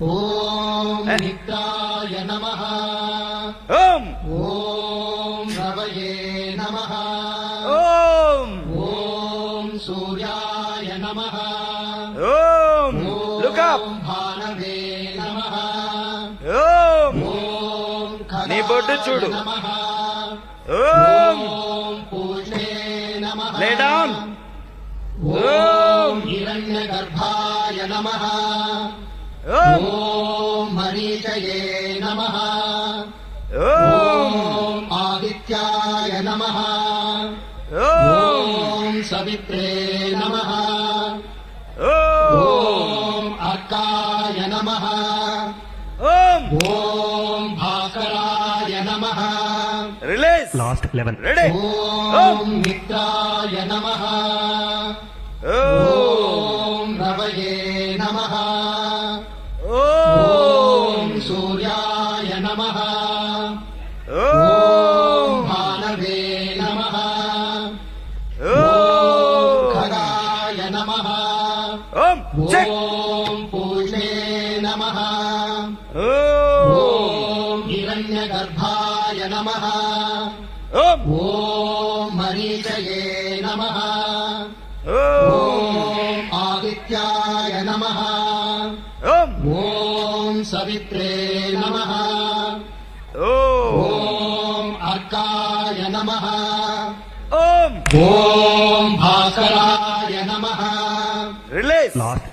ఓం నిత్యాయ నమః. ఓం ఓం రవయే నమః. ఓం ఓం సూర్యాయ నమః. ఓం లుక్ అప్. ఓం భానవే నమః. ఓం ఓం నీ బొడ్డు చూడు. నమః. ఓం ఓం పూజే నమః. Lay down. ఓం హిరణ్యగర్భాయ నమః. ఓం ఓం మరీచయే నమః. ఓం ఓం ఆదిత్యాయ నమః. ఓం ఓం సవిత్రే నమః. ఓం ఓం అర్కాయ నమః. ఓం ఓం భాస్కరాయ నమః. రిలీజ్. Last 11 ready. ఓం మిత్రాయ నమః. ఓం రవయే నమః. ఓం సూర్యాయ నమః. ఓం భానవే నమః. ఓం ఖగాయ నమః. ఓం చెక్. ఓం పూజే నమః. ఓం ఓం హిరణ్యగర్భాయ నమః. ఓం ఓం మరీచయే నమః. ఓం ఓం ఆదిత్యాయ నమః. ఓం ఓం సవిత్రే నమః. ఓం ఓం అర్కాయ నమః. ఓం ఓం భాస్కరాయ నమః. రిలీజ్. లాస్ట్